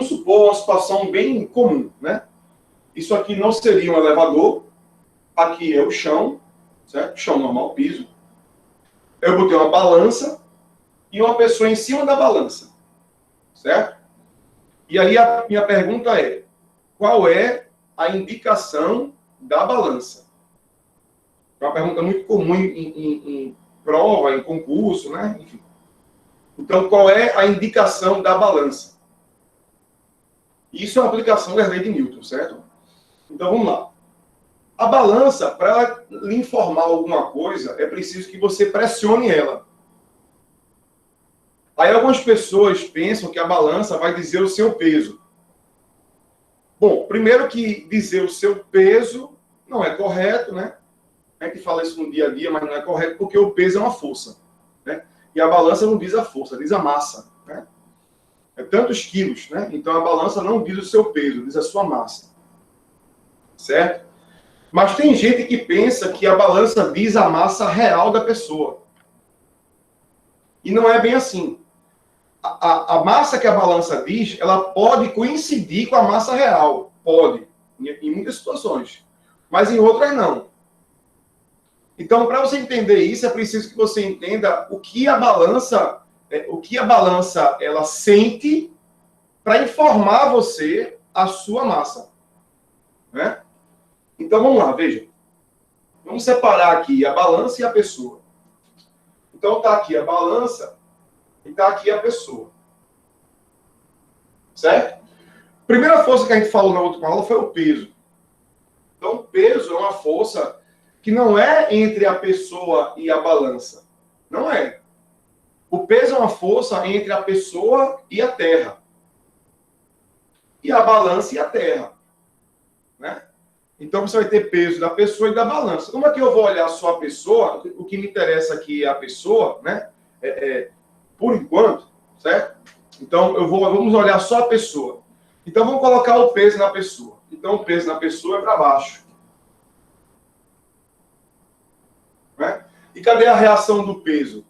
vamos supor uma situação bem comum, né? Isso aqui não seria um elevador, aqui é o chão, certo? Chão normal, piso. Eu botei uma balança e uma pessoa em cima da balança, certo? E aí a minha pergunta é, qual é a indicação da balança? É uma pergunta muito comum em prova, em concurso, né? Enfim. Então, qual é a indicação da balança? Isso é uma aplicação da lei de Newton, certo? Então, vamos lá. A balança, para ela lhe informar alguma coisa, é preciso que você pressione ela. Aí algumas pessoas pensam que a balança vai dizer o seu peso. Bom, primeiro que dizer o seu peso não é correto, né? A gente fala isso no dia a dia, mas não é correto porque o peso é uma força, né? E a balança não diz a força, diz a massa, né? É tantos quilos, né? Então a balança não diz o seu peso, diz a sua massa. Certo? Mas tem gente que pensa que a balança diz a massa real da pessoa. E não é bem assim. A massa que a balança diz, ela pode coincidir com a massa real. Pode, em muitas situações. Mas em outras não. Então, para você entender isso, é preciso que você entenda o que a balança ela sente para informar você a sua massa. Né? Então, vamos lá, veja. Vamos separar aqui a balança e a pessoa. Então, está aqui a balança e está aqui a pessoa. Certo? A primeira força que a gente falou na última aula foi o peso. Então, o peso é uma força que não é entre a pessoa e a balança. Não é. O peso é uma força entre a pessoa e a terra. E a balança e a terra. Né? Então, você vai ter peso da pessoa e da balança. Como é que eu vou olhar só a pessoa? O que me interessa aqui é a pessoa, né? Por enquanto, certo? Então, vamos olhar só a pessoa. Então, vamos colocar o peso na pessoa. Então, o peso na pessoa é para baixo. Né? E cadê a reação do peso?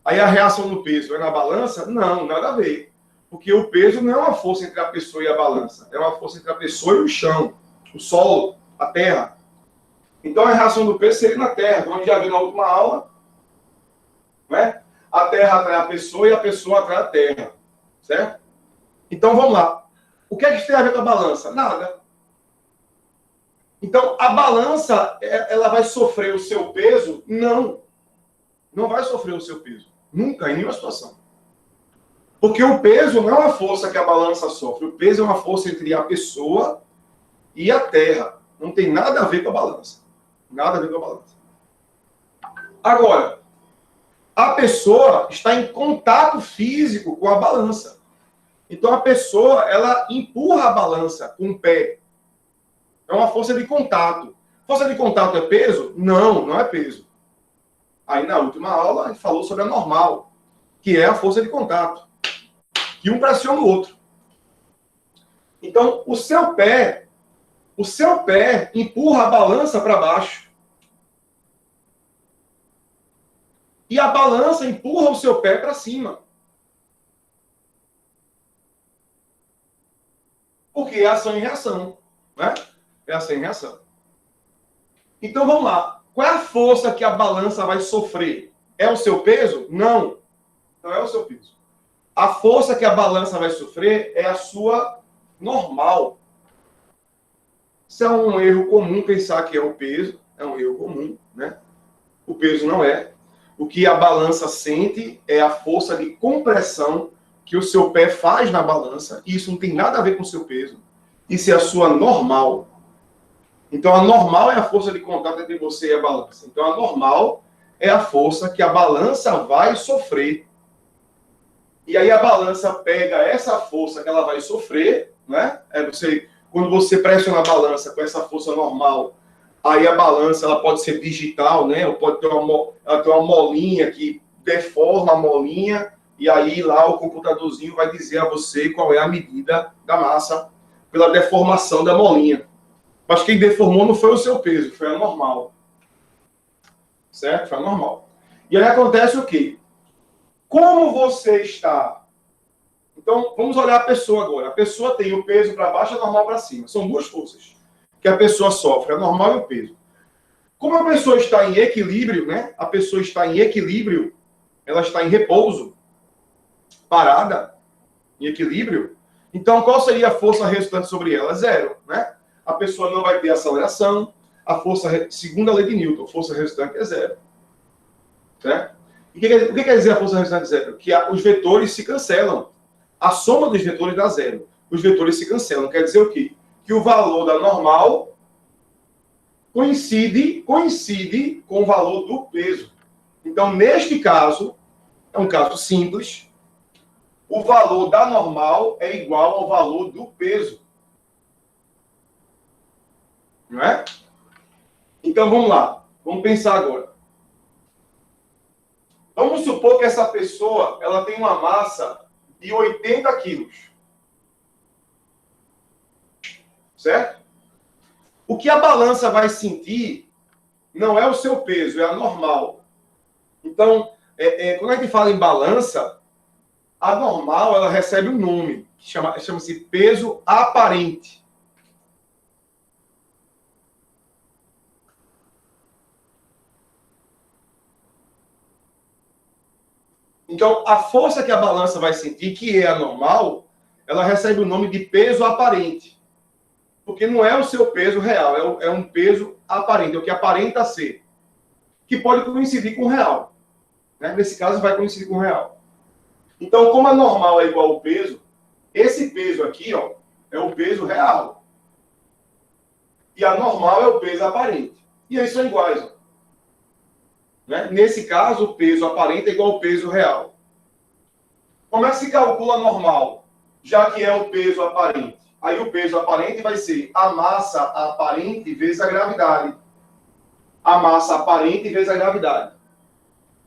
Aí a reação do peso é na balança? Não, nada a ver. Porque o peso não é uma força entre a pessoa e a balança. É uma força entre a pessoa e o chão, o solo, a terra. Então, a reação do peso seria na terra, como a gente já viu na última aula. Né? A terra atrai a pessoa e a pessoa atrai a terra. Certo? Então, vamos lá. O que é que isso tem a ver com a balança? Nada. Então, a balança, ela vai sofrer o seu peso? Não. Não vai sofrer o seu peso. Nunca, em nenhuma situação. Porque o peso não é uma força que a balança sofre. O peso é uma força entre a pessoa e a terra. Não tem nada a ver com a balança. Nada a ver com a balança. Agora, a pessoa está em contato físico com a balança. Então, a pessoa, ela empurra a balança com o pé. É uma força de contato. Força de contato é peso? Não, não é peso. Aí, na última aula, a gente falou sobre a normal, que é a força de contato. Que um pressiona o outro. Então, o seu pé empurra a balança para baixo. E a balança empurra o seu pé para cima. Porque é ação e reação. Né? É ação e reação. Então, vamos lá. Qual é a força que a balança vai sofrer? É o seu peso? Não. Não é o seu peso. A força que a balança vai sofrer é a sua normal. Isso é um erro comum pensar que é o peso. É um erro comum, né? O peso não é. O que a balança sente é a força de compressão que o seu pé faz na balança. E isso não tem nada a ver com o seu peso. Isso é a sua normal. Então, a normal é a força de contato entre você e a balança. Então, a normal é a força que a balança vai sofrer. E aí, a balança pega essa força que ela vai sofrer, né? Quando você pressiona a balança com essa força normal, aí a balança ela pode ser digital, né? Ou pode ter uma molinha que deforma a molinha, e aí lá o computadorzinho vai dizer a você qual é a medida da massa pela deformação da molinha. Mas quem deformou não foi o seu peso, foi a normal. Certo? Foi a normal. E aí acontece o quê? Como você está Então, vamos olhar a pessoa agora. A pessoa tem o peso para baixo e a normal para cima. São duas forças que a pessoa sofre, a normal e o peso. Como a pessoa está em equilíbrio, né? A pessoa está em equilíbrio, ela está em repouso, parada, em equilíbrio. Então, qual seria a força resultante sobre ela? Zero, né? A pessoa não vai ter aceleração. A força, segundo a lei de Newton, a força resultante é zero. Certo? E o que quer dizer a força resultante zero? Que os vetores se cancelam. A soma dos vetores dá zero. Os vetores se cancelam. Quer dizer o quê? Que o valor da normal coincide com o valor do peso. Então, neste caso, é um caso simples, o valor da normal é igual ao valor do peso. Não é? Então, vamos lá. Vamos pensar agora. Vamos supor que essa pessoa ela tem uma massa de 80 quilos. Certo? O que a balança vai sentir não é o seu peso, é a normal. Então, quando a gente fala em balança, a normal ela recebe um nome, que chama-se peso aparente. Então, a força que a balança vai sentir, que é a normal, ela recebe o nome de peso aparente. Porque não é o seu peso real, é um peso aparente, é o que aparenta ser. Que pode coincidir com o real. Né? Nesse caso, vai coincidir com o real. Então, como a normal é igual ao peso, esse peso aqui, ó, é o peso real. E a normal é o peso aparente. E aí são iguais, ó. Né? Nesse caso, o peso aparente é igual ao peso real. Como é que se calcula a normal? Já que é o peso aparente. Aí o peso aparente vai ser a massa aparente vezes a gravidade. A massa aparente vezes a gravidade.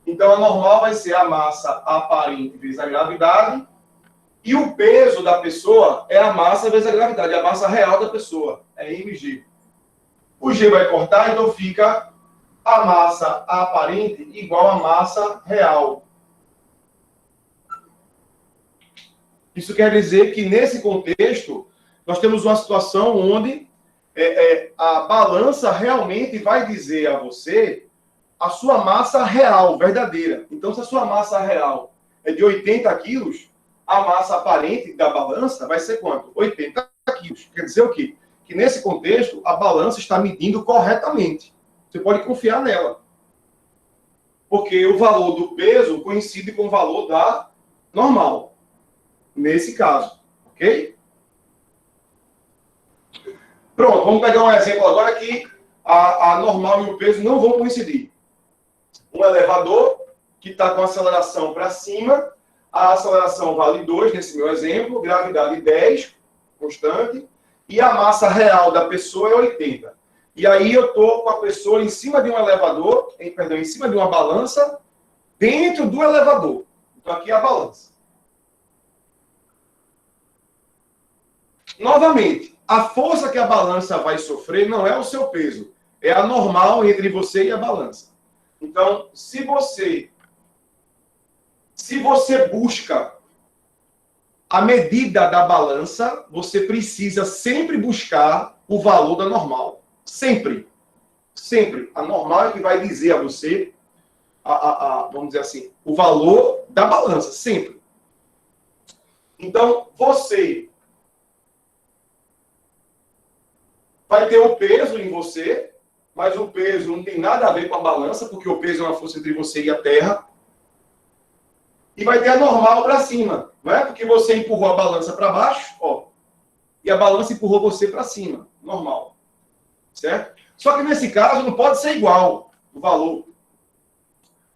Então, a normal vai ser a massa aparente vezes a gravidade. E o peso da pessoa é a massa vezes a gravidade. A massa real da pessoa. É mg. O G vai cortar, então fica a massa aparente igual à massa real. Isso quer dizer que, nesse contexto, nós temos uma situação onde a balança realmente vai dizer a você a sua massa real, verdadeira. Então, se a sua massa real é de 80 quilos, a massa aparente da balança vai ser quanto? 80 quilos. Quer dizer o quê? Que, nesse contexto, a balança está medindo corretamente. Você pode confiar nela. Porque o valor do peso coincide com o valor da normal. Nesse caso. Ok? Pronto, vamos pegar um exemplo agora que a normal e o peso não vão coincidir. Um elevador que está com aceleração para cima, a aceleração vale 2, nesse meu exemplo, gravidade 10, constante, e a massa real da pessoa é 80. E aí eu estou com a pessoa em cima de um elevador, em cima de uma balança, dentro do elevador. Então aqui é a balança. Novamente, a força que a balança vai sofrer não é o seu peso, é a normal entre você e a balança. Então, se você busca a medida da balança, você precisa sempre buscar o valor da normal. Sempre. Sempre. A normal é que vai dizer a você, vamos dizer assim, o valor da balança. Sempre. Então, você vai ter o peso em você, mas o peso não tem nada a ver com a balança, porque o peso é uma força entre você e a Terra. E vai ter a normal para cima, não é? Porque você empurrou a balança para baixo, ó, e a balança empurrou você para cima, normal. Certo? Só que nesse caso não pode ser igual o valor.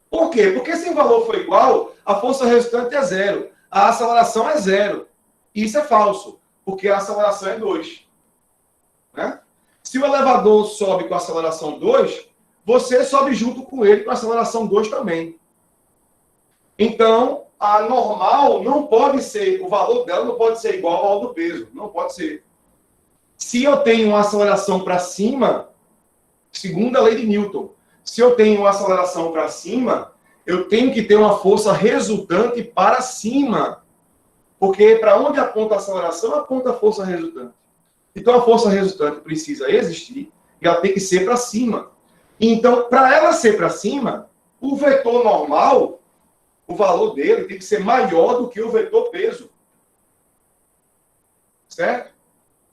Por quê? Porque se o valor for igual, a força resultante é zero, a aceleração é zero. Isso é falso, porque a aceleração é 2. Né? Se o elevador sobe com a aceleração 2, você sobe junto com ele com a aceleração 2 também. Então, a normal não pode ser, o valor dela não pode ser igual ao do peso. Não pode ser. Se eu tenho uma aceleração para cima, segundo a lei de Newton, se eu tenho uma aceleração para cima, eu tenho que ter uma força resultante para cima. Porque para onde aponta a aceleração, aponta a força resultante. Então a força resultante precisa existir e ela tem que ser para cima. Então, para ela ser para cima, o vetor normal, o valor dele tem que ser maior do que o vetor peso. Certo?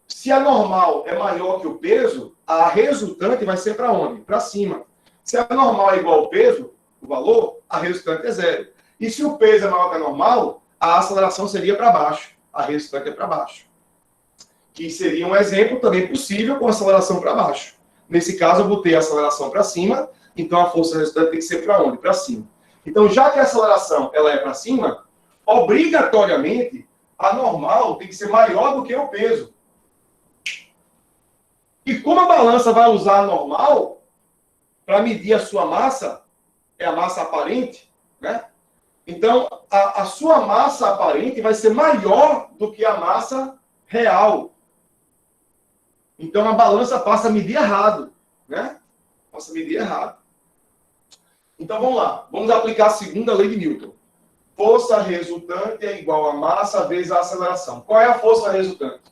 Se a normal é maior que o peso, a resultante vai ser para onde? Para cima. Se a normal é igual ao peso, o valor, a resultante é zero. E se o peso é maior que a normal, a aceleração seria para baixo. A resultante é para baixo. Que seria um exemplo também possível com aceleração para baixo. Nesse caso, eu botei a aceleração para cima, então a força resultante tem que ser para onde? Para cima. Então, já que a aceleração ela é para cima, obrigatoriamente, a normal tem que ser maior do que o peso. E como a balança vai usar a normal para medir a sua massa, é a massa aparente, né? Então, a sua massa aparente vai ser maior do que a massa real. Então, a balança passa a medir errado, né? Passa a medir errado. Então, vamos lá. Vamos aplicar a segunda lei de Newton. Força resultante é igual a massa vezes a aceleração. Qual é a força resultante?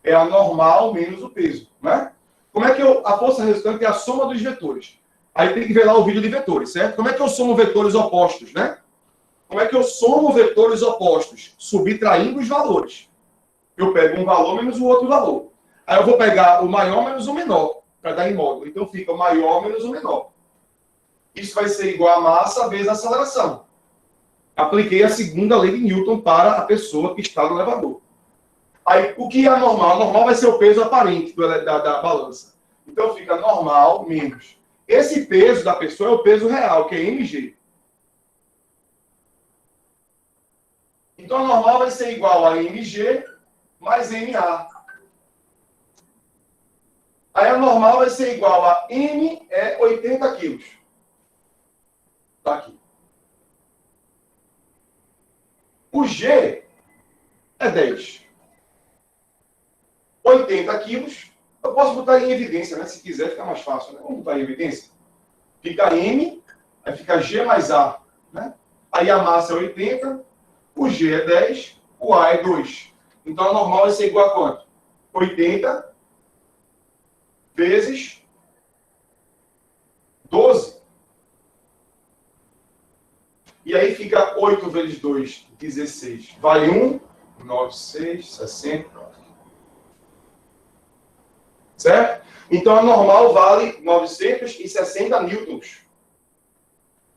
É a normal menos o peso, né? Como é que a força resultante é a soma dos vetores? Aí tem que ver lá o vídeo de vetores, certo? Como é que eu somo vetores opostos, né? Como é que eu somo vetores opostos? Subtraindo os valores. Eu pego um valor menos o outro valor. Aí eu vou pegar o maior menos o menor, para dar em módulo. Então fica o maior menos o menor. Isso vai ser igual a massa vezes a aceleração. Apliquei a segunda lei de Newton para a pessoa que está no elevador. Aí, o que é normal? Normal vai ser o peso aparente da balança. Então, fica normal menos. Esse peso da pessoa é o peso real, que é mg. Então, a normal vai ser igual a mg mais ma. Aí, a normal vai ser igual a m é 80 quilos. Está aqui. O g é 10. 80 quilos, eu posso botar em evidência, né? Se quiser, fica mais fácil, né? Vamos botar em evidência. Fica M, aí fica G mais A, né? Aí a massa é 80, o G é 10, o A é 2. Então a normal vai ser igual a quanto? 80 vezes 12. E aí fica 8 vezes 2, 16. Vai 1, 9, 6, 60. Certo? Então, a normal vale 960 newtons.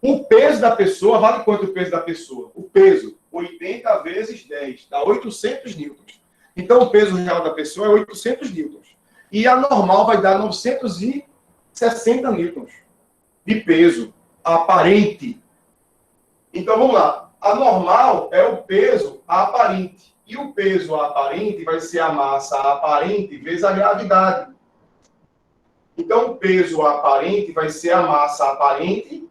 O peso da pessoa, vale quanto o peso da pessoa? O peso, 80 vezes 10, dá 800 newtons. Então, o peso real da pessoa é 800 newtons. E a normal vai dar 960 newtons de peso aparente. Então, vamos lá. A normal é o peso aparente. E o peso aparente vai ser a massa aparente vezes a gravidade. Então, o peso aparente vai ser a massa aparente,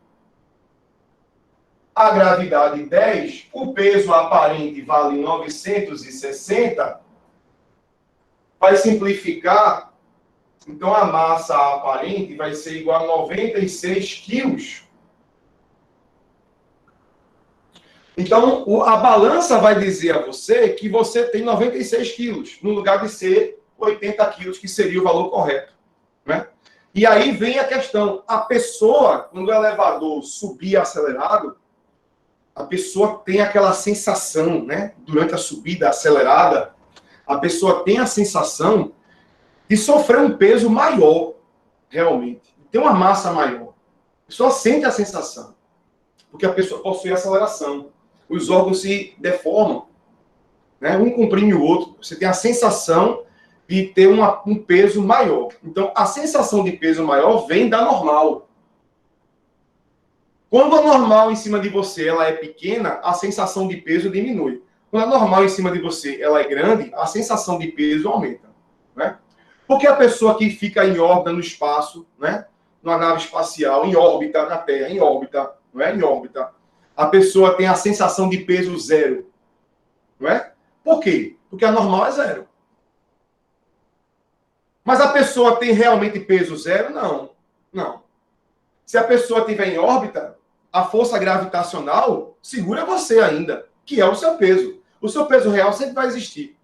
a gravidade 10, o peso aparente vale 960, vai simplificar, então a massa aparente vai ser igual a 96 quilos. Então, a balança vai dizer a você que você tem 96 quilos, no lugar de ser 80 quilos, que seria o valor correto, né? E aí vem a questão, a pessoa, quando o elevador subir acelerado, a pessoa tem aquela sensação, né? Durante a subida acelerada, a pessoa tem a sensação de sofrer um peso maior, realmente. Tem uma massa maior. A pessoa sente a sensação, porque a pessoa possui aceleração. Os órgãos se deformam, né? Um comprime o outro. Você tem a sensação de ter um peso maior. Então, a sensação de peso maior vem da normal. Quando a normal em cima de você ela é pequena, a sensação de peso diminui. Quando a normal em cima de você ela é grande, a sensação de peso aumenta, né? Porque a pessoa que fica em órbita no espaço, né? Numa nave espacial, em órbita na Terra, em órbita, não é? Em órbita. A pessoa tem a sensação de peso zero, não é? Por quê? Porque a normal é zero. Mas a pessoa tem realmente peso zero? Não. Não. Se a pessoa estiver em órbita, a força gravitacional segura você ainda, que é o seu peso. O seu peso real sempre vai existir.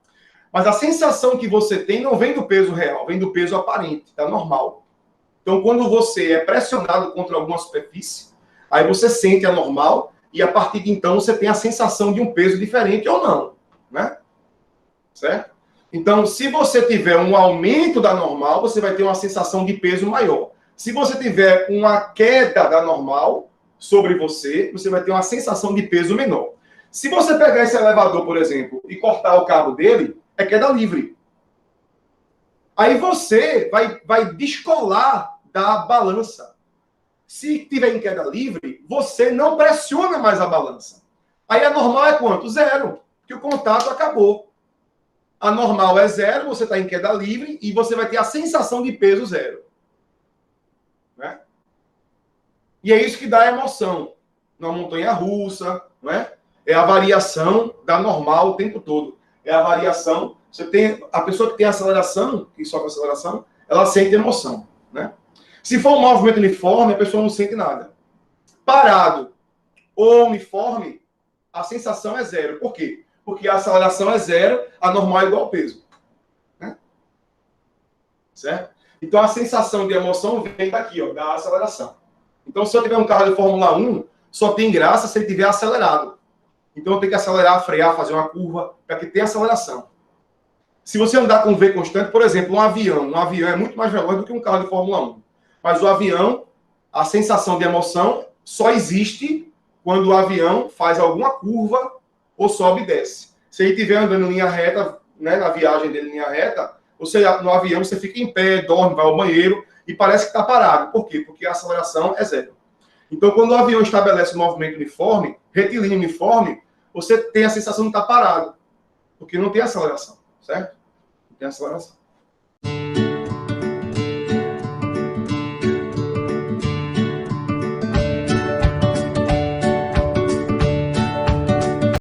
Mas a sensação que você tem não vem do peso real, vem do peso aparente, tá normal. Então, quando você é pressionado contra alguma superfície, aí você sente a normal e a partir de então você tem a sensação de um peso diferente ou não, né? Certo? Então, se você tiver um aumento da normal, você vai ter uma sensação de peso maior. Se você tiver uma queda da normal sobre você, você vai ter uma sensação de peso menor. Se você pegar esse elevador, por exemplo, e cortar o cabo dele, é queda livre. Aí você vai descolar da balança. Se tiver em queda livre, você não pressiona mais a balança. Aí a normal é quanto? 0, porque o contato acabou. A normal é 0, você está em queda livre e você vai ter a sensação de peso 0. Né? E é isso que dá emoção. Na montanha-russa, não é? É a variação da normal o tempo todo. É a variação. Você tem a pessoa que tem aceleração, que sofre aceleração, ela sente emoção, né? Se for um movimento uniforme, a pessoa não sente nada. Parado ou uniforme, a sensação é 0. Por quê? Porque a aceleração é 0, a normal é igual ao peso. Né? Certo? Então, a sensação de emoção vem daqui, ó, da aceleração. Então, se eu tiver um carro de Fórmula 1, só tem graça se ele tiver acelerado. Então, eu tenho que acelerar, frear, fazer uma curva, para que tenha aceleração. Se você andar com V constante, por exemplo, um avião é muito mais veloz do que um carro de Fórmula 1. Mas o avião, a sensação de emoção só existe quando o avião faz alguma curva ou sobe e desce. Se ele estiver andando em linha reta, né, na viagem dele em linha reta, no avião você fica em pé, dorme, vai ao banheiro e parece que está parado. Por quê? Porque a aceleração é 0. Então, quando o avião estabelece um movimento uniforme, retilíneo uniforme, você tem a sensação de estar parado, porque não tem aceleração, certo? Não tem aceleração.